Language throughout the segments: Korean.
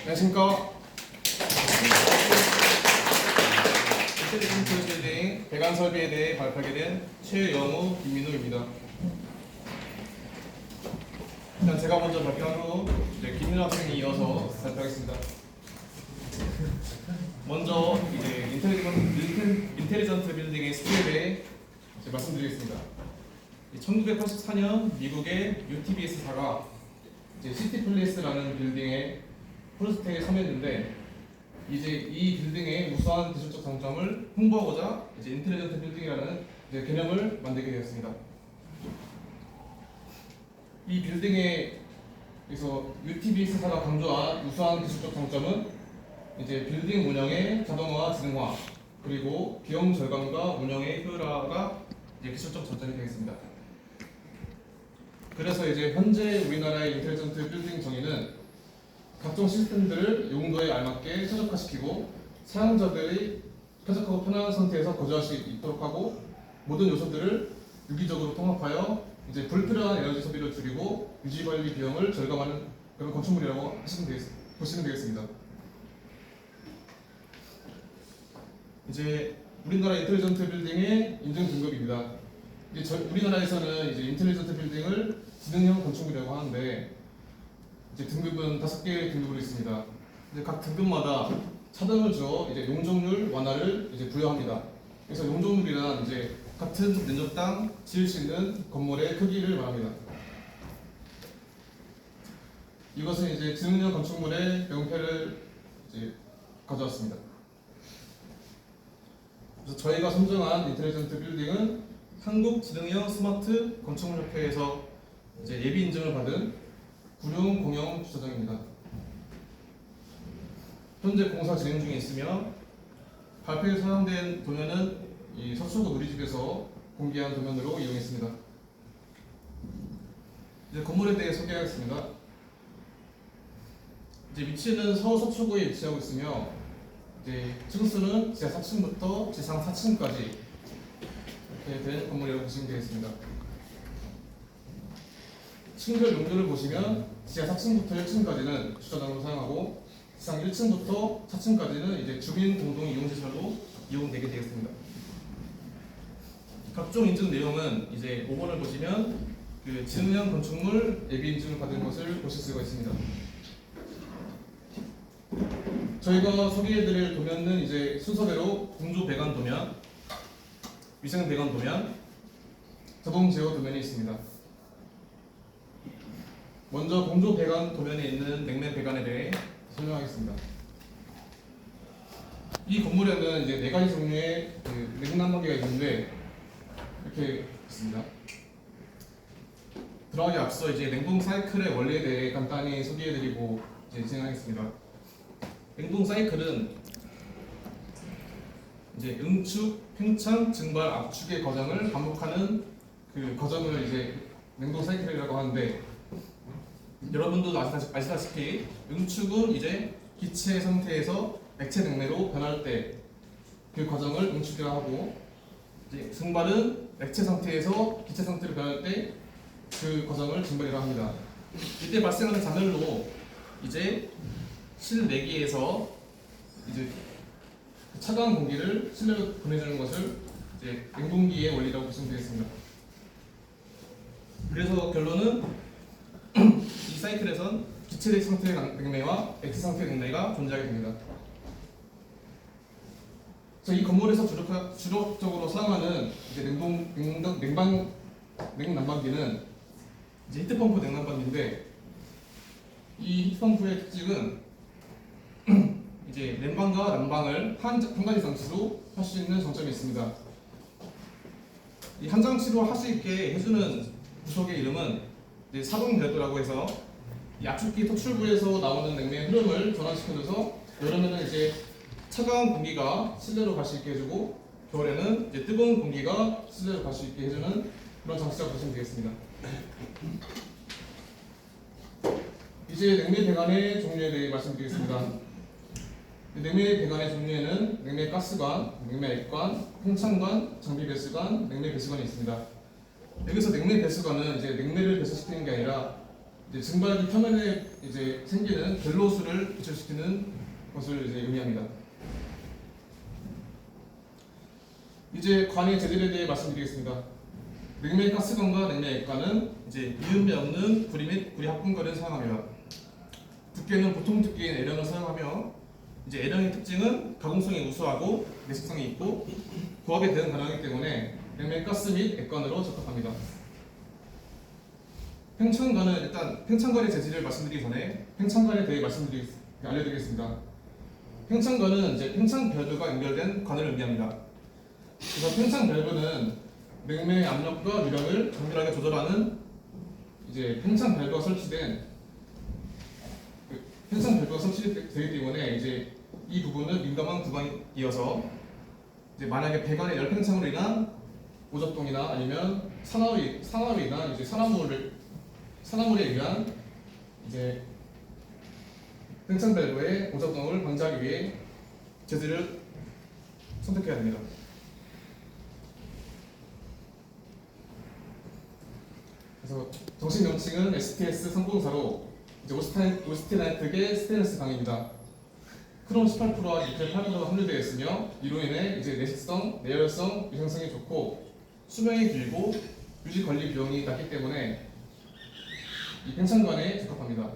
안녕하십니까. 인텔리전트 빌딩 배관 설비에 대해 발표하게 된 최영우, 김민호입니다. 일단 제가 먼저 발표한 후 이제 김민호 학생이 이어서 발표하겠습니다. 먼저 이제 인텔리전트 빌딩의 스킬에 대해 말씀드리겠습니다. 1984년 미국의 UTBS사가 이제 시티플레이스라는 빌딩의 프로젝트에 참여했는데, 이제 이 빌딩의 우수한 기술적 장점을 홍보하고자 이제 인텔리전트 빌딩이라는 이제 개념을 만들게 되었습니다. 이 빌딩에서 UTBS사가 강조한 우수한 기술적 장점은 이제 빌딩 운영의 자동화, 지능화, 그리고 비용 절감과 운영의 효율화가 이제 기술적 장점이 되겠습니다. 그래서 이제 현재 우리나라의 인텔리전트 빌딩 정의는 각종 시스템들을 용도에 알맞게 최적화시키고 사용자들이 쾌적하고 편안한 상태에서 거주할 수 있도록 하고, 모든 요소들을 유기적으로 통합하여 이제 불필요한 에너지 소비를 줄이고 유지 관리 비용을 절감하는 그런 건축물이라고 보시면 되겠습니다. 이제 우리나라 인텔리전트 빌딩의 인증 등급입니다. 이제 우리나라에서는 이제 인텔리전트 빌딩을 지능형 건축물이라고 하는데, 이제 등급은 5개의 등급으로 있습니다. 이제 각 등급마다 차등을 주어 이제 용적률 완화를 이제 부여합니다. 그래서 용적률이란 이제 같은 면적당 지을 수 있는 건물의 크기를 말합니다. 이것은 이제 지능형 건축물의 명패를 이제 가져왔습니다. 그래서 저희가 선정한 인텔리전트 빌딩은 한국지능형 스마트 건축물협회에서 이제 예비 인증을 받은 구룡 공영 주차장입니다. 현재 공사 진행 중에 있으며 발표에 사용된 도면은 이 서초구 누리집에서 공개한 도면으로 이용했습니다. 이제 건물에 대해 소개하겠습니다. 이제 위치는 서울 서초구에 위치하고 있으며, 이제 층수는 지하 4층부터 지상 4층까지 이렇게 된 건물이라고 보시면 되겠습니다. 층별 용도를 보시면 지하 4층부터 1층까지는 주차장으로 사용하고, 지상 1층부터 4층까지는 이제 주민 공동 이용시설로 이용되게 되겠습니다. 각종 인증 내용은 이제 5번을 보시면 그 지능형 건축물 예비 인증을 받은 것을 보실 수가 있습니다. 저희가 소개해드릴 도면은 이제 순서대로 공조 배관 도면, 위생 배관 도면, 자동 제어 도면이 있습니다. 먼저 공조 배관 도면에 있는 냉매 배관에 대해 설명하겠습니다. 이 건물에는 이제 4가지 종류의 그 냉난방기가 있는데 이렇게 있습니다. 들어가기 앞서 이제 냉동 사이클의 원리에 대해 간단히 소개해드리고 이제 진행하겠습니다. 냉동 사이클은 이제 응축, 팽창, 증발, 압축의 과정을 반복하는 그 과정을 이제 냉동 사이클이라고 하는데, 여러분도 아시다시피 응축은 이제 기체 상태에서 액체 냉매로 변할 때 그 과정을 응축이라고 하고, 이제 증발은 액체 상태에서 기체 상태로 변할 때 그 과정을 증발이라고 합니다. 이때 발생하는 잔열로 이제 실내기에서 이제 차가운 공기를 실내로 보내주는 것을 이제 냉동기의 원리라고 보시면 되겠습니다. 그래서 결론은 이 사이클에선 기체 상태의 냉매와 액체 상태의 냉매가 존재하게 됩니다. 이 건물에서 주력적으로 사용하는 이제 냉난방기는 이제 히트펌프 냉난방기인데, 이 히트펌프의 특징은 이제 냉방과 난방을 한 가지 장치로 할 수 있는 장점이 있습니다. 이 한 장치로 할 수 있게 해주는 구석의 이름은 이제 사동별도라고 해서 이 압축기 토출부에서 나오는 냉매의 흐름을 전환시켜줘서 여름에는 이제 차가운 공기가 실내로 갈 수 있게 해주고, 겨울에는 이제 뜨거운 공기가 실내로 갈 수 있게 해주는 그런 장치라고 보시면 되겠습니다. 이제 냉매 배관의 종류에 대해 말씀드리겠습니다. 냉매 배관의 종류에는 냉매 가스관, 냉매 액관, 팽창관, 장비 배수관, 냉매 배수관이 있습니다. 여기서 냉매 배수관은 이제 냉매를 배수시키는 게 아니라 이제 증발기 표면에 이제 생기는 벨로스를 배출시키는 것을 이제 의미합니다. 이제 관의 재질에 대해 말씀드리겠습니다. 냉매 가스관과 냉매 액관은 이제 이음매 없는 구리 및 구리 합금관을 사용합니다. 두께는 보통 두께인 L형을 사용하며 이제 L형의 특징은 가공성이 우수하고 내식성이 있고 고압에 대응 가능하기 때문에 냉매 가스 및 액관으로 적합합니다. 팽창관은 일단 팽창관의 재질을 말씀드리기 전에 팽창관에 대해 알려드리겠습니다. 팽창관은 이제 팽창 밸브가 연결된 관을 의미합니다. 그래서 팽창 밸브는 냉매의 압력과 유량을 정밀하게 조절하는 이제 팽창 밸브가 설치되기 때문에 이제 이 부분은 민감한 구간이어서 이제 만약에 배관의 열 팽창으로 인한 오작동이나 아니면 산화로 인한 이제 산화물에 의한 이제 팽창 밸브의 오작동을 방지하기 위해 재질을 선택해야 됩니다. 그래서 정식 명칭은 STS 304로 이제 오스테나이트계 스테인리스 강입니다. 크롬 18%와 니켈 8%가 함유되어 있으며 이로 인해 이제 내식성, 내열성, 유생성이 좋고 수명이 길고 유지 관리 비용이 낮기 때문에 이 팽창관에 적합합니다.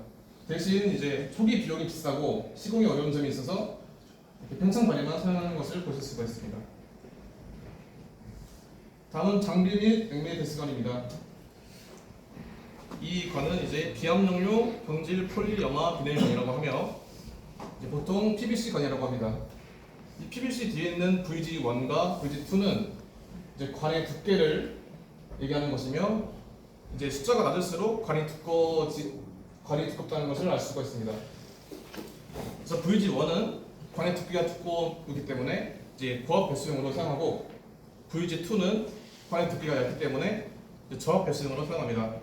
대신 이제 초기 비용이 비싸고 시공이 어려운 점이 있어서 팽창관에만 사용하는 것을 보실 수가 있습니다. 다음은 장비 및 냉매 배수관입니다. 이 관은 이제 비압용료 경질 폴리염화 비닐관이라고 하며 보통 PVC 관이라고 합니다. 이 PVC 뒤에 있는 VG1과 VG2는 이제 관의 두께를 얘기하는 것이며 이제 숫자가 낮을수록 관이 두껍다는 것을 알 수가 있습니다. 그래서 VG1은 관의 두께가 두껍기 때문에 이제 고압 배수용으로 사용하고 VG2는 관의 두께가 얇기 때문에 저압 배수용으로 사용합니다.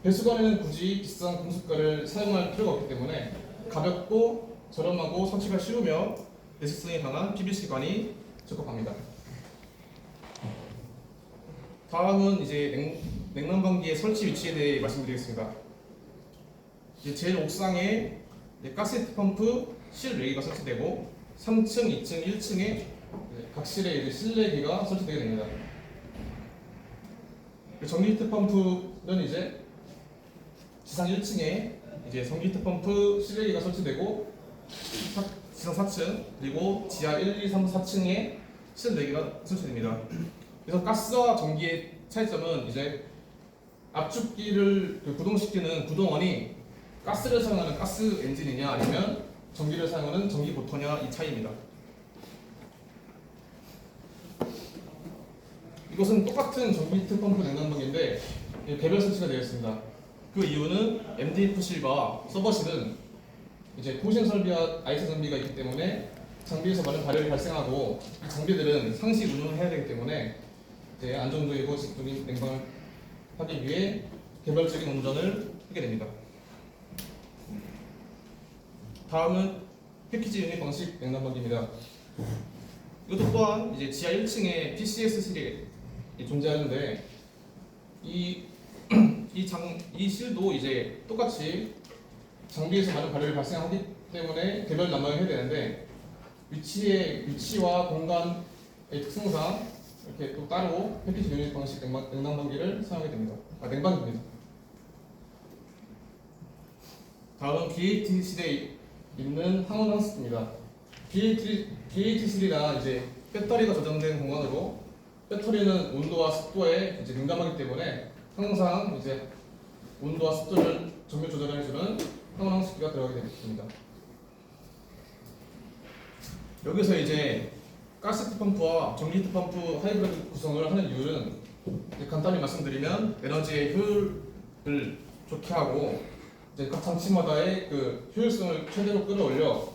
배수관에는 굳이 비싼 금속가를 사용할 필요가 없기 때문에 가볍고 저렴하고 설치가 쉬우며 내식성이 강한 PVC관이 적합합니다. 다음은 이제 냉난방기의 설치 위치에 대해 말씀드리겠습니다. 이제 제일 옥상에 가스히트 펌프 실외기가 설치되고 3층, 2층, 1층에 각실에 이제 실내기가 설치되게 됩니다. 전기 히트 펌프는 이제 지상 1층에 이제 전기 히트 펌프 실외기가 설치되고 지상 4층 그리고 지하 1, 2, 3, 4층에 실내기가 설치됩니다. 그래서 가스와 전기의 차이점은 이제 압축기를 구동시키는 구동원이 가스를 사용하는 가스 엔진이냐 아니면 전기를 사용하는 전기 모터냐 이 차이입니다. 이것은 똑같은 전기 히트 펌프 냉난방기인데 개별 설치가 되어 있습니다. 그 이유는 MDF실과 서버실은 이제 통신 설비와 IT 장비가 있기 때문에 장비에서 많은 발열이 발생하고 이 장비들은 상시 운영을 해야 되기 때문에 이제 안정적이고 직접적인 냉방을 하기 위해 개별적인 운전을 하게 됩니다. 다음은 패키지 유닛 방식 냉난방기입니다. 이것도 또한 이제 지하 1층에 PCS실이 존재하는데 이 실도 이제 똑같이 장비에서 많은 발열이 발생하기 때문에 개별 난방을 해야 되는데 위치와 공간의 특성상 이렇게 또 따로 패키지 유닛 방식 냉난방기를 사용하게 됩니다. 냉방기입니다. 다음은 BAT실에 있는 항원 항습기입니다. BAT실이란 이제 배터리가 저장된 공간으로 배터리는 온도와 습도에 이제 민감하기 때문에 항상 이제 온도와 습도를 정밀 조절해주는 항원 항습기가 들어가게 됩니다. 여기서 이제 가스히트 펌프와 전기 히트 펌프 하이브리드 구성을 하는 이유는 간단히 말씀드리면 에너지의 효율을 좋게 하고 이제 각 장치마다의 그 효율성을 최대로 끌어올려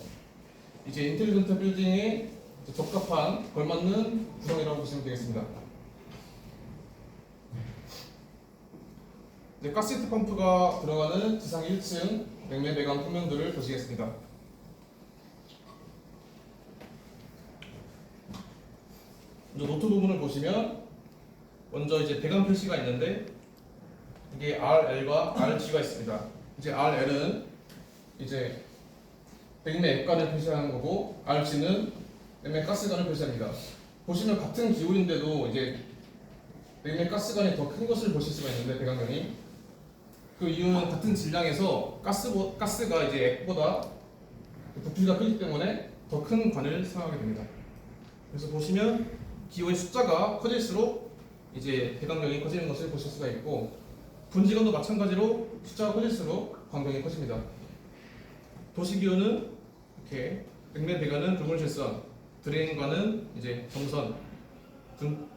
이제 인텔리전트 빌딩에 적합한 걸맞는 구성이라고 보시면 되겠습니다. 가스히트 펌프가 들어가는 지상 1층 냉매 배관 표면들을 보시겠습니다. 먼저 노트 부분을 보시면 먼저 이제 배관 표시가 있는데 이게 RL과 RG가 있습니다. 이제 RL은 이제 냉매 액관을 표시하는 거고 RG는 냉매 가스관을 표시합니다. 보시면 같은 기울인데도 이제 냉매 가스관이 더 큰 것을 보실 수가 있는데 배관경이 그 이유는 같은 질량에서 가스가 이제 액보다 부피가 크기 때문에 더 큰 관을 사용하게 됩니다. 그래서 보시면 기호의 숫자가 커질수록 이제 배관경이 커지는 것을 보실 수가 있고 분지관도 마찬가지로 숫자가 커질수록 관경이 커집니다. 도시기호는 이렇게 냉매 배관은 붉은실선, 드레인관은 이제 점선,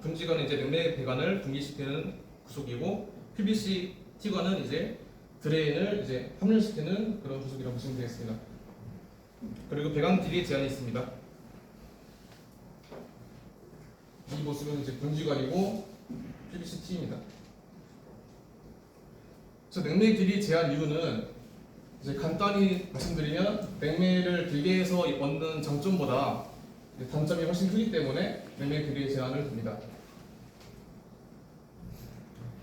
분지관은 이제 냉매 배관을 분기시키는 구속이고 PVC T관은 이제 드레인을 이제 함유시키는 그런 구속이라고 보시면 되겠습니다. 그리고 배관 길이에 제한이 있습니다. 이 모습은 이제 분지관이고 PVC T입니다. 그래서 냉매 길이 제한 이유는 이제 간단히 말씀드리면 냉매를 길게 해서 얻는 장점보다 단점이 훨씬 크기 때문에 냉매 길이의 제한을 둡니다.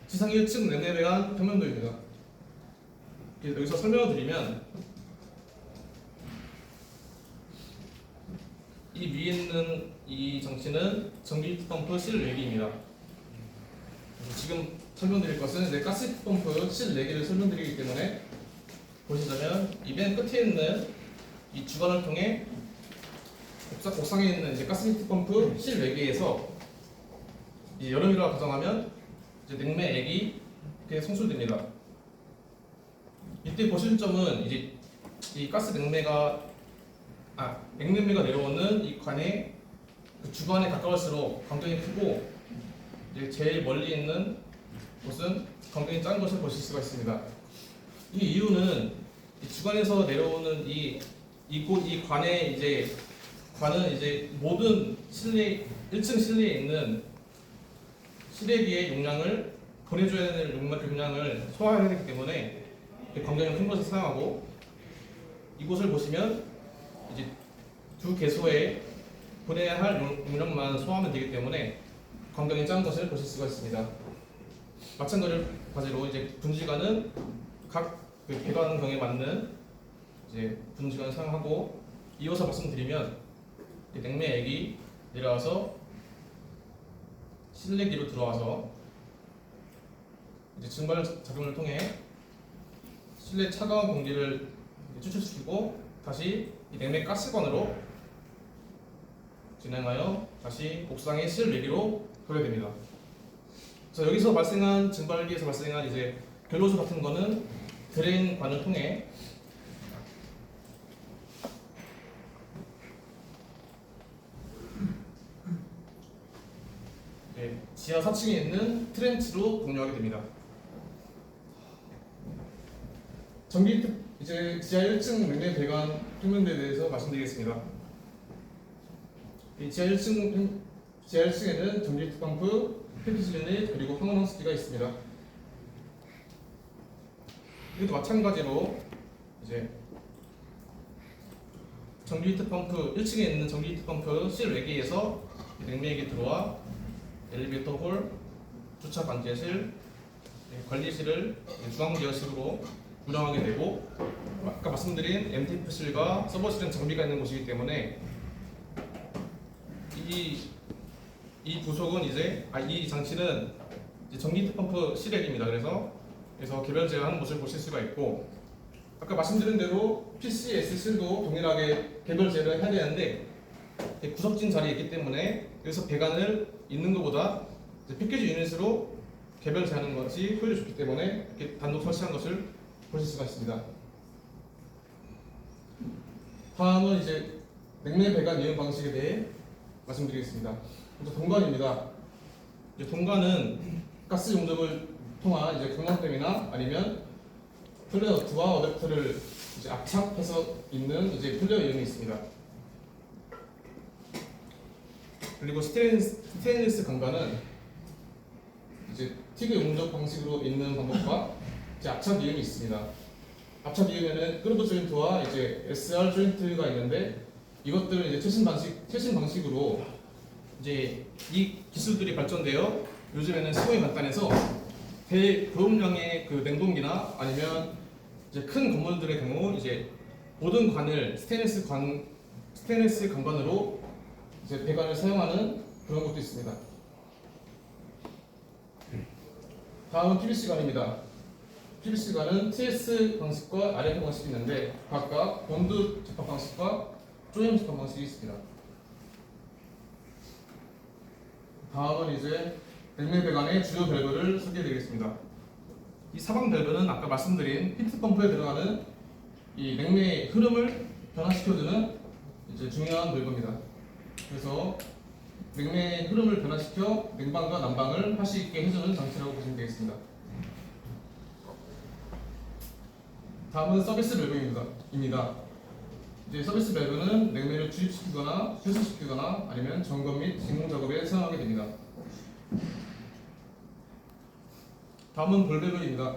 지상 1층 냉매 배관 평면도입니다. 여기서 설명을 드리면 이 위에 있는 이 장치는 전기 펌프 실내기입니다. 지금 설명드릴 것은 가스 펌프 실내기를 설명드리기 때문에 보시자면 이 맨 끝에 있는 이 주관을 통해 옥상에 있는 이제 가스미트 펌프 실외기에서 여름이라고 가정하면 이제 냉매액이 이렇게 송출됩니다. 이때 보실 점은 이제 이 가스 냉매가 냉매가 내려오는 이 관에 그 주관에 가까울수록 간격이 크고 이제 제일 멀리 있는 곳은 간격이 작은 것을 보실 수가 있습니다. 이 이유는 이 주관에서 내려오는 이 관의 관은 이제 모든 실내 1층 실내에 있는 실외기의 용량을 보내줘야 되는 용량을 소화해야 되기 때문에 간격이 큰 것을 사용하고 이곳을 보시면 이제 두 개소에 보내야 할 용량만 소화하면 되기 때문에 간격이 작은 것을 보실 수가 있습니다. 마찬가지로 이제 분지관은 각 배관경에 맞는 이제 분지관을 사용하고 이어서 말씀드리면 냉매액이 내려와서 실내기로 들어와서 이제 증발 작용을 통해 실내 차가운 공기를 추출시키고 다시 이 냉매 가스관으로 진행하여 다시 옥상의 실외기로 가게 됩니다. 그래서 여기서 발생한 증발기에서 발생한 이제 결로수 같은 거는 드레인관을 통해 지하 4층에 있는 트렌치로 공유하게 됩니다. 이제 지하 1층 냉매 배관 평면도에 대해서 말씀드리겠습니다. 이 지하 1층에는 전기 펌프, PVC 유닛 그리고 황원항수기가 있습니다. 이것도 마찬가지로 이제 전기 히트 펌프 1층에 있는 전기 히트 펌프 실외기에서 냉매액이 들어와 엘리베이터 홀, 주차 관제실, 관리실을 중앙제어실로 운영하게 되고 아까 말씀드린 MTF실과 서버실은 장비가 있는 곳이기 때문에 이 구속은 이 장치는 이제 전기 히트 펌프 실외기입니다. 그래서 개별 제어하는 모습을 보실 수가 있고 아까 말씀드린 대로 PCS 실도 동일하게 개별 제어를 해야 되는데 구석진 자리에 있기 때문에 여기서 배관을 있는 것보다 패키지 유닛으로 개별 제어하는 것이 효율이 좋기 때문에 이렇게 단독 설치한 것을 보실 수가 있습니다. 다음은 이제 냉매 배관 이용 방식에 대해 말씀드리겠습니다. 먼저 동관입니다. 동관은 가스 용접을 통한 이제 강낭댐이나 아니면 플레어트와 어댑터를 이제 압착해서 있는 이제 플레어 이용이 있습니다. 그리고 스테인리스 강관은 이제 티그 용접 방식으로 있는 방법과 이제 압착 이용이 있습니다. 압착 이용에는 크루브 조인트와 이제 SR 조인트가 있는데 이것들은 이제 최신 방식으로 이제 이 기술들이 발전되어 요즘에는 시공이 간단해서 대교용량의 그 냉동기나 아니면 이제 큰 건물들의 경우 이제 모든 관을 스테인리스 강관으로 이제 배관을 사용하는 그런 것도 있습니다. 다음은 PVC관입니다. PVC관은 TS 방식과 RF 방식이 있는데 각각 본드 접합 방식과 조임 접합 방식이 있습니다. 다음은 이제 냉매 배관의 주요 밸브를 소개해드리겠습니다. 이 사방 밸브는 아까 말씀드린 히트 펌프에 들어가는 이 냉매의 흐름을 변화시켜주는 이제 중요한 밸브입니다. 그래서 냉매의 흐름을 변화시켜 냉방과 난방을 할 수 있게 해주는 장치라고 보시면 되겠습니다. 다음은 서비스 밸브입니다. 이제 서비스 밸브는 냉매를 주입시키거나 회수시키거나 아니면 점검 및 진공 작업에 사용하게 됩니다. 다음은 볼 밸브입니다.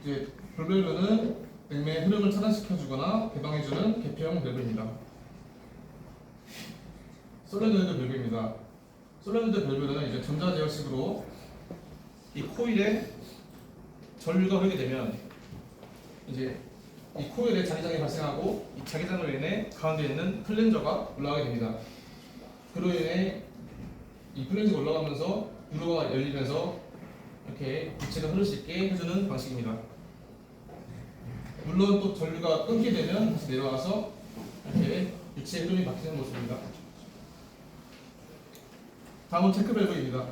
이제 볼 밸브는 냉매의 흐름을 차단시켜주거나 개방해주는 개폐형 밸브입니다. 솔레노이드 밸브입니다. 솔레노이드 밸브는 이제 전자제어식으로 이 코일에 전류가 흐르게 되면 이제 이 코일에 자기장이 발생하고 이 자기장으로 인해 가운데 있는 플랜저가 올라가게 됩니다. 그로 인해 이 플랜저가 올라가면서 유로가 열리면서 이렇게 기체가 흐를 수 있게 해주는 방식입니다. 물론 또 전류가 끊게 되면 다시 내려와서 이렇게 기체의 흐름이 바뀌는 모습입니다. 다음은 체크 밸브입니다.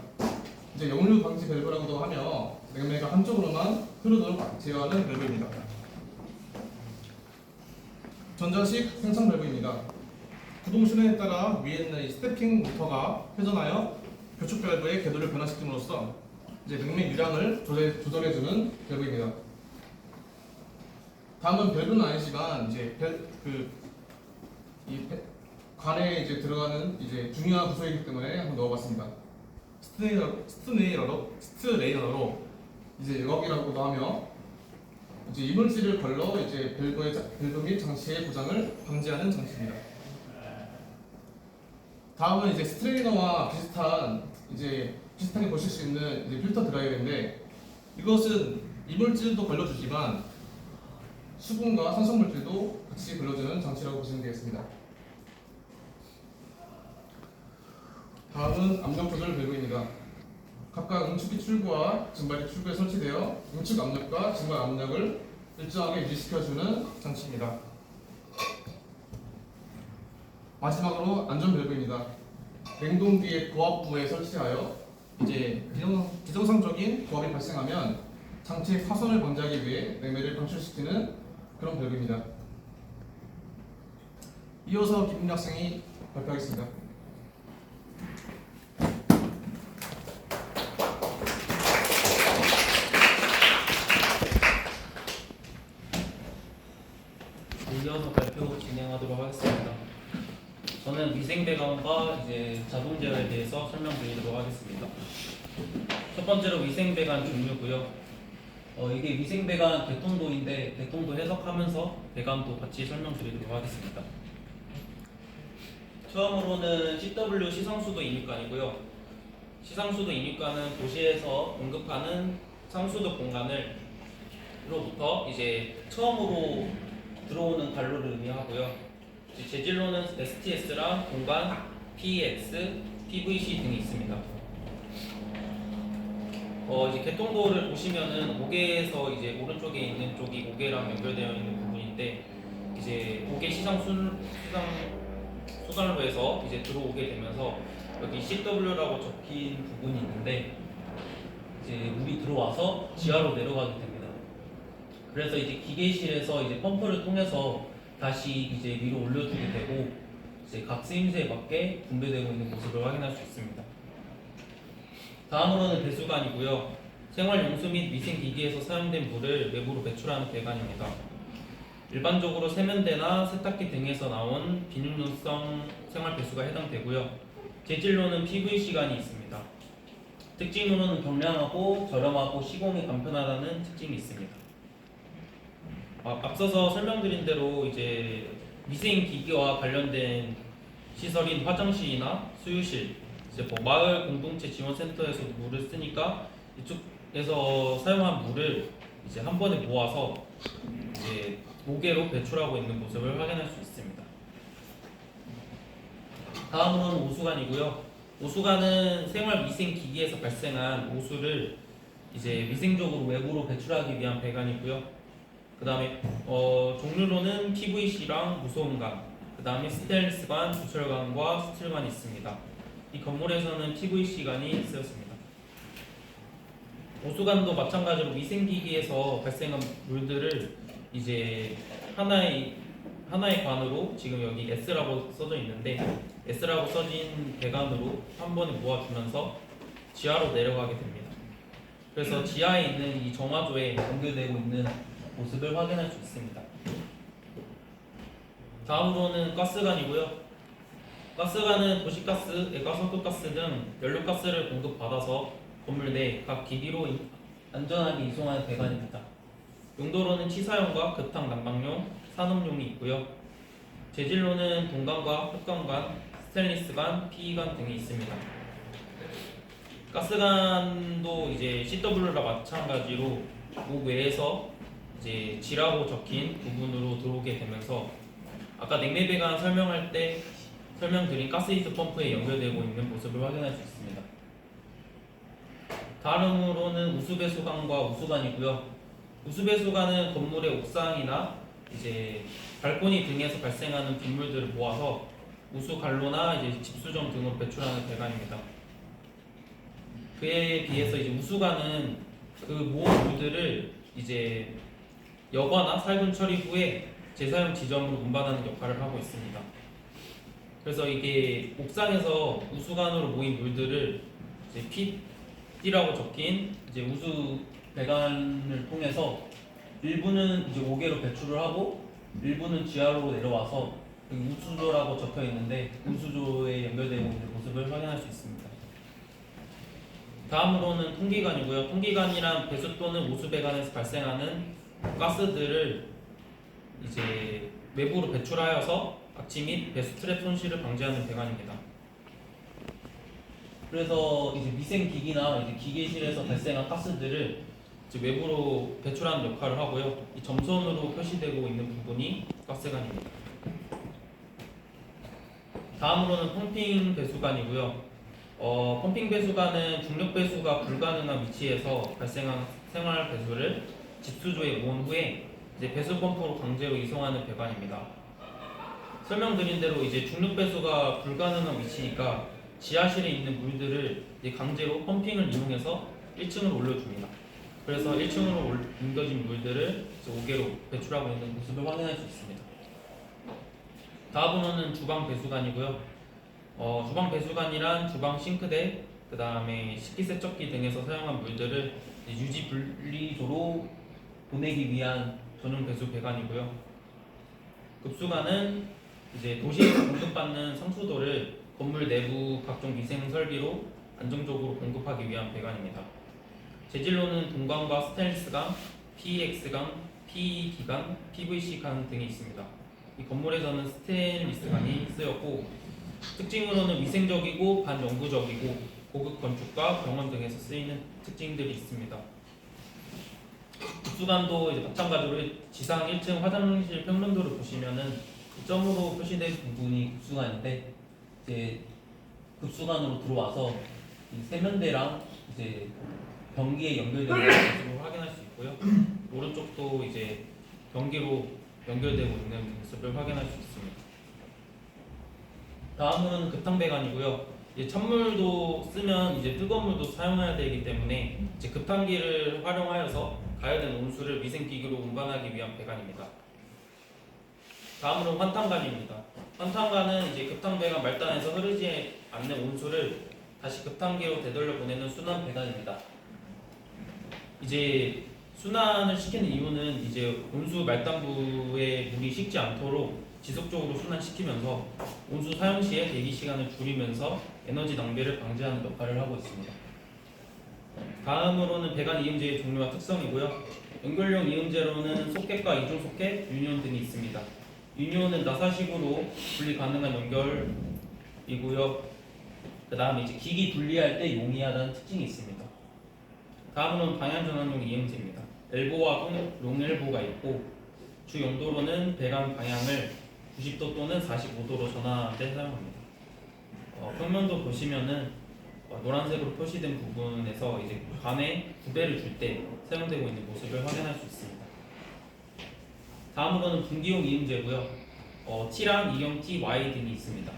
이제 역류 방지 밸브라고도 하며 냉매가 한쪽으로만 흐르도록 제어하는 밸브입니다. 전자식 생성 밸브입니다. 구동 순환에 따라 위에 있는 이 스태핑 모터가 회전하여 교축 밸브의 궤도를 변화시킴으로써 이제 냉매 유량을 조절해주는 밸브입니다. 다음은 밸브는 아니지만 이제 이 관에 이제 들어가는 이제 중요한 구조이기 때문에 한번 넣어봤습니다. 스트레이너로 이제 여기라고도 하며 이제 이물질을 걸러 이제 밸브 및 장치의 고장을 방지하는 장치입니다. 다음은 이제 스트레이너와 비슷하게 보실 수 있는 이제 필터 드라이어인데 이것은 이물질도 걸러주지만 수분과 산성물질도 같이 걸러주는 장치라고 보시면 되겠습니다. 다음은 압력 조절 밸브입니다. 각각 응축기 출구와 증발기 출구에 설치되어 응축 압력과 증발 압력을 일정하게 유지시켜주는 장치입니다. 마지막으로 안전 밸브입니다. 냉동기의 고압부에 설치하여 이제 비정상적인 고압이 발생하면 장치의 파손을 방지하기 위해 냉매를 방출시키는 그런 밸브입니다. 이어서 김민희 학생이 발표하겠습니다. 이어서 발표 진행하도록 하겠습니다. 저는 위생배관과 이제 자동 제어에 대해서 설명드리도록 하겠습니다. 첫 번째로 위생배관 종류고요. 이게 위생배관 개통도인데 개통도 해석하면서 배관도 같이 설명드리도록 하겠습니다. 처음으로는 CW 시상수도 인입관이고요. 시상수도 인입관은 도시에서 공급하는 상수도 공간으로부터 이제 처음으로 들어오는 관로를 의미하고요. 재질로는 STS랑 공간, PEX, PVC 등이 있습니다. 이제 개통도를 보시면은 옥외에서 이제 오른쪽에 있는 쪽이 옥외랑 연결되어 있는 부분인데 이제 옥외 수산로에서 이제 들어오게 되면서 여기 CW라고 적힌 부분이 있는데 이제 물이 들어와서 지하로 내려가게 됩니다. 그래서 이제 기계실에서 이제 펌프를 통해서 다시 이제 위로 올려주게 되고 이제 각 쓰임새에 맞게 분배되고 있는 모습을 확인할 수 있습니다. 다음으로는 배수관이고요. 생활용수 및 위생기기에서 사용된 물을 외부로 배출하는 배관입니다. 일반적으로 세면대나 세탁기 등에서 나온 비닐용성 생활배수가 해당되고요. 재질로는 PVC관이 있습니다. 특징으로는 경량하고 저렴하고 시공이 간편하다는 특징이 있습니다. 앞서서 설명드린 대로 이제 위생기기와 관련된 시설인 화장실이나 수유실, 이제 뭐 마을 공동체 지원센터에서도 물을 쓰니까 이쪽 에서 사용한 물을 이제 한 번에 모아서 이제 모계로 배출하고 있는 모습을 확인할 수 있습니다. 다음으로는 오수관이고요. 오수관은 생활 위생 기기에서 발생한 오수를 이제 위생적으로 외부로 배출하기 위한 배관이고요. 그 다음에 종류로는 PVC랑 무소음관, 그 다음에 스테인리스관, 조철관과 스틸관이 있습니다. 이 건물에서는 PVC관이 쓰였습니다. 오수관도 마찬가지로 위생기기에서 발생한 물들을 이제 하나의 관으로 지금 여기 S라고 써져 있는데 S라고 써진 배관으로 한 번에 모아주면서 지하로 내려가게 됩니다. 그래서 지하에 있는 이 정화조에 연결되고 있는 모습을 확인할 수 있습니다. 다음으로는 가스관이고요. 가스관은 도시가스, 액화석유가스 등 연료가스를 공급받아서 건물 내 각 기기로 안전하게 이송하는 배관입니다. 용도로는 치사용과 급탕 난방용, 산업용이 있고요. 재질로는 동관과 흑관관, 스테인리스관, PE관 등이 있습니다. 가스관도 이제 CW랑 마찬가지로 목 외에서 이제 G라고 적힌 부분으로 들어오게 되면서 아까 냉매 배관 설명할 때 설명드린 가스히트 펌프에 연결되고 있는 모습을 확인할 수 있습니다. 다음으로는 우수배수관과 우수관이고요. 우수배수관은 건물의 옥상이나 이제 발코니 등에서 발생하는 빗물들을 모아서 우수관로나 이제 집수정 등으로 배출하는 배관입니다. 그에 비해서 이제 우수관은 그 모은 물들을 이제 여과나 살균 처리 후에 재사용 지점으로 운반하는 역할을 하고 있습니다. 그래서 이게 옥상에서 우수관으로 모인 물들을 이제 P라고 적힌 이제 우수 배관을 통해서 일부는 이제 옥외로 배출을 하고 일부는 지하로 내려와서 여기 우수조라고 적혀 있는데 우수조에 연결되고 있는 모습을 확인할 수 있습니다. 다음으로는 통기관이고요. 통기관이란 배수 또는 오수 배관에서 발생하는 가스들을 이제 외부로 배출하여서 악취 및 배수 트랩 손실을 방지하는 배관입니다. 그래서 이제 위생기기나 이제 기계실에서 발생한 가스들을 이제 외부로 배출하는 역할을 하고요. 이 점선으로 표시되고 있는 부분이 가스관입니다. 다음으로는 펌핑 배수관이고요. 펌핑 배수관은 중력 배수가 불가능한 위치에서 발생한 생활 배수를 집수조에 모은 후에 이제 배수 펌프로 강제로 이송하는 배관입니다. 설명드린 대로 이제 중력 배수가 불가능한 위치니까 지하실에 있는 물들을 이제 강제로 펌핑을 이용해서 1층으로 올려줍니다. 그래서 1층으로 옮겨진 물들을 이제 5개로 배출하고 있는 모습을 확인할 수 있습니다. 다음으로는 주방 배수관이고요. 주방 배수관이란 주방 싱크대, 그 다음에 식기세척기 등에서 사용한 물들을 유지 분리조로 보내기 위한 전용 배수 배관이고요. 급수관은 이제 도시에서 공급받는 상수도를 건물 내부 각종 위생 설비로 안정적으로 공급하기 위한 배관입니다. 재질로는 동관과 스테인리스관, PEX관, PE기관, PVC관 등이 있습니다. 이 건물에서는 스테인리스관이 쓰였고 특징으로는 위생적이고 반영구적이고 고급 건축과 병원 등에서 쓰이는 특징들이 있습니다. 급수관도 이제 마찬가지로 지상 1층 화장실 평면도를 보시면은 점으로 표시된 부분이 급수관인데 이제 급수관으로 들어와서 이 세면대랑 이제 변기에 연결되는 모습을 확인할 수 있고요. 오른쪽도 이제 변기로 연결되고 있는 모습을 확인할 수 있습니다. 다음은 급탕배관이고요. 이제 찬물도 쓰면 이제 뜨거운 물도 사용해야 되기 때문에 이제 급탕기를 활용하여서 가열된 온수를 위생기기로 운반하기 위한 배관입니다. 다음으로 환탄관입니다. 환탄관은 이제 급탕배관 말단에서 흐르지 않는 온수를 다시 급탕기로 되돌려 보내는 순환 배관입니다. 이제 순환을 시키는 이유는 이제 온수 말단부에 물이 식지 않도록 지속적으로 순환시키면서 온수 사용 시에 대기 시간을 줄이면서 에너지 낭비를 방지하는 역할을 하고 있습니다. 다음으로는 배관 이음제의 종류와 특성이고요. 연결용 이음제로는 소켓과 이중 소켓, 유니온 등이 있습니다. 유니온은 나사식으로 분리 가능한 연결이고요. 그 다음에 이제 기기 분리할 때 용이하다는 특징이 있습니다. 다음은 방향 전환용 이행지입니다. 엘보와 롱엘보가 있고 주 용도로는 배관 방향을 90도 또는 45도로 전환할 때 사용합니다. 평면도 보시면은 노란색으로 표시된 부분에서 이제 관에 구배를 줄 때 사용되고 있는 모습을 확인할 수 있습니다. 다음으로는 분기용 이음제고요. T랑 이경 T, Y 등이 있습니다.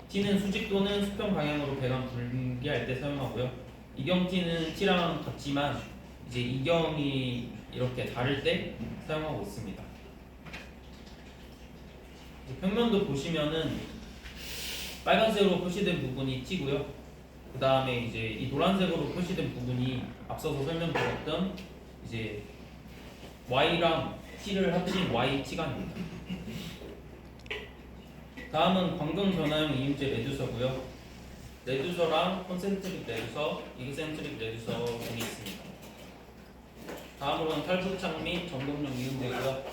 T는 수직 또는 수평 방향으로 배관 분기할 때 사용하고요. 이경 T는 T랑 같지만 이제 이경이 이렇게 다를 때 사용하고 있습니다. 평면도 보시면은 빨간색으로 표시된 부분이 T고요. 그 다음에 이제 이 노란색으로 표시된 부분이 앞서서 설명드렸던 이제 Y랑 T를 합친 YT간입니다. 다음은 광경 전화용 이음제 레듀서고요. 레듀서랑 콘센트릭 레듀서, 이그센트릭 레듀서 등이 있습니다. 다음으로는 탈부착 및 점검용 이음제고요.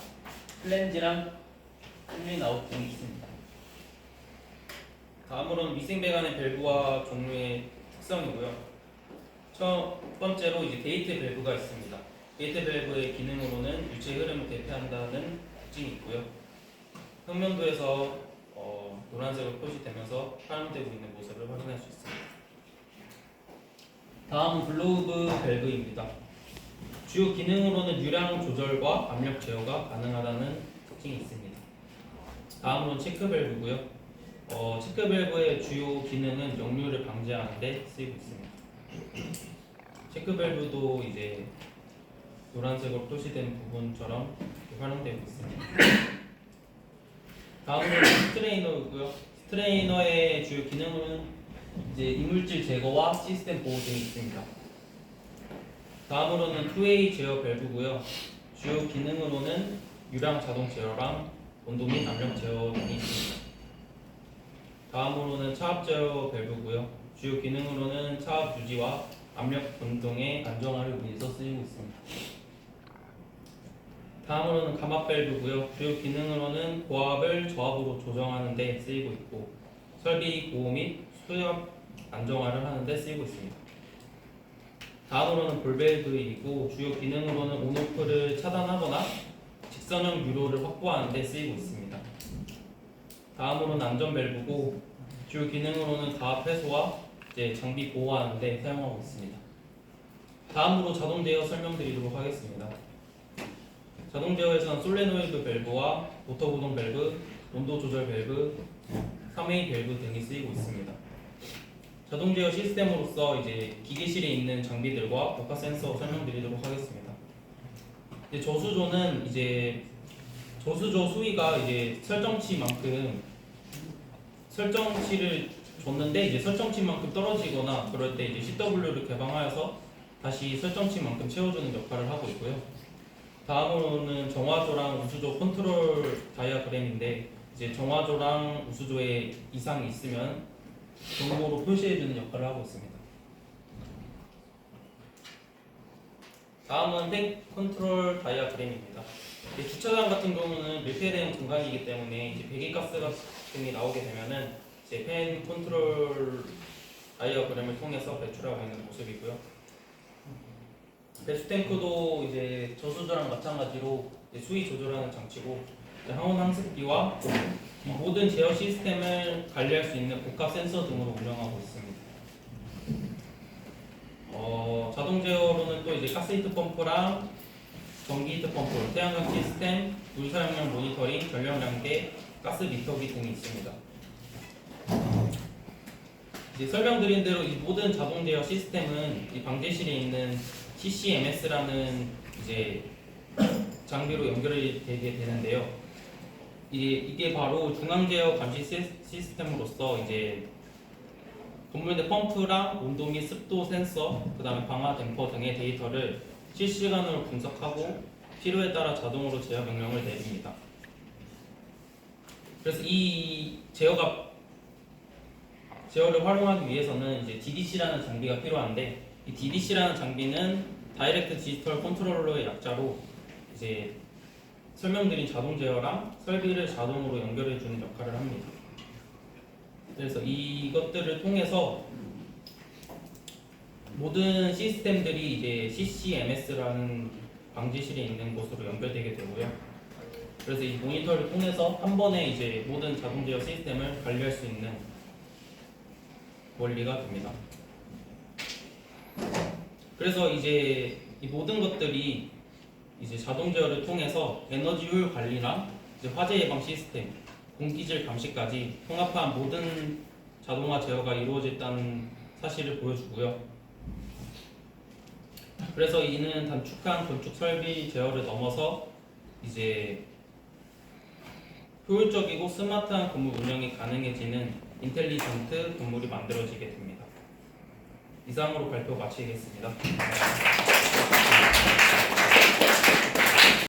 플랜지랑 클린아웃 등이 있습니다. 다음으로는 미생배관의 밸브와 종류의 특성이고요. 첫 번째로 이제 게이트 밸브가 있습니다. 게이트 밸브의 기능으로는 유체 흐름을 대피한다는 특징이 있고요. 평면도에서 노란색으로 표시되면서 사용되고 있는 모습을 확인할 수 있습니다. 다음은 글로브 밸브입니다. 주요 기능으로는 유량 조절과 압력 제어가 가능하다는 특징이 있습니다. 다음으로는 체크 밸브고요. 체크 밸브의 주요 기능은 역류를 방지하는 데 쓰이고 있습니다. 체크 밸브도 이제 노란색으로 표시된 부분처럼 활용되고 있습니다. 다음으로는 스트레이너고요. 스트레이너의 주요 기능은 이제 이물질 제거와 시스템 보호 등이 있습니다. 다음으로는 투웨이 제어 밸브고요. 주요 기능으로는 유량 자동 제어랑 온도 및 압력 제어 등이 있습니다. 다음으로는 차압 제어 밸브고요. 주요 기능으로는 차압 유지와 압력 변동의 안정화를 위해서 쓰이고 있습니다. 다음으로는 감압 밸브고요. 주요 기능으로는 고압을 저압으로 조정하는 데 쓰이고 있고 설비 보호 및 수압 안정화를 하는 데 쓰이고 있습니다. 다음으로는 볼 밸브이고 주요 기능으로는 온오프를 차단하거나 직선형 유로를 확보하는 데 쓰이고 있습니다. 다음으로는 안전 밸브고 주요 기능으로는 가압 해소와 이제 장비 보호하는 데 사용하고 있습니다. 다음으로 자동 제어 설명드리도록 하겠습니다. 자동 제어에서는 솔레노이드 밸브와 모터 구동 밸브, 온도 조절 밸브, 3A 밸브 등이 쓰이고 있습니다. 자동 제어 시스템으로서 이제 기계실에 있는 장비들과 벽화 센서 설명드리도록 하겠습니다. 이제 저수조는 이제 저수조 수위가 이제 설정치만큼 설정치를 줬는데 이제 설정치만큼 떨어지거나 그럴 때 이제 CW를 개방하여서 다시 설정치만큼 채워주는 역할을 하고 있고요. 다음으로는 정화조랑 우수조 컨트롤 다이아그램인데 이제 정화조랑 우수조에 이상이 있으면 정보로 표시해주는 역할을 하고 있습니다. 다음은 탱 컨트롤 다이아그램입니다. 주차장 같은 경우는 밀폐된 공간이기 때문에 이제 배기가스 등이 나오게 되면은 이제 팬 컨트롤 다이아그램을 통해서 배출하고 있는 모습이고요. 배수 탱크도 이제 저수조랑 마찬가지로 이제 수위 조절하는 장치고 항온 항습기와 이 모든 제어 시스템을 관리할 수 있는 복합 센서 등으로 운영하고 있습니다. 자동 제어로는 또 이제 가스 히트 펌프랑 전기 히트 펌프, 태양광 시스템, 물 사용량 모니터링, 전력량계, 가스 미터기 등이 있습니다. 이제 설명드린 대로 이 모든 자동 제어 시스템은 이 방제실에 있는 CCMS라는 이제 장비로 연결이 되게 되는데요. 이게 바로 중앙 제어 감시 시스템으로서 이제 건물 내 펌프랑 온도 및 습도 센서, 그다음에 방화 댐퍼 등의 데이터를 실시간으로 분석하고 필요에 따라 자동으로 제어 명령을 내립니다. 그래서 이 제어를 활용하기 위해서는 이제 DDC라는 장비가 필요한데 이 DDC라는 장비는 다이렉트 디지털 컨트롤러의 약자로 이제 설명드린 자동 제어랑 설비를 자동으로 연결해 주는 역할을 합니다. 그래서 이것들을 통해서 모든 시스템들이 이제 CCMS라는 방지실에 있는 곳으로 연결되게 되고요. 그래서 이 모니터를 통해서 한 번에 이제 모든 자동 제어 시스템을 관리할 수 있는 원리가 됩니다. 그래서 이제 이 모든 것들이 이제 자동 제어를 통해서 에너지 효율 관리랑 이제 화재 예방 시스템, 공기질 감시까지 통합한 모든 자동화 제어가 이루어졌다는 사실을 보여주고요. 그래서 이는 단축한 건축 설비 제어를 넘어서 이제 효율적이고 스마트한 건물 운영이 가능해지는 인텔리전트 건물이 만들어지게 됩니다. 이상으로 발표 마치겠습니다.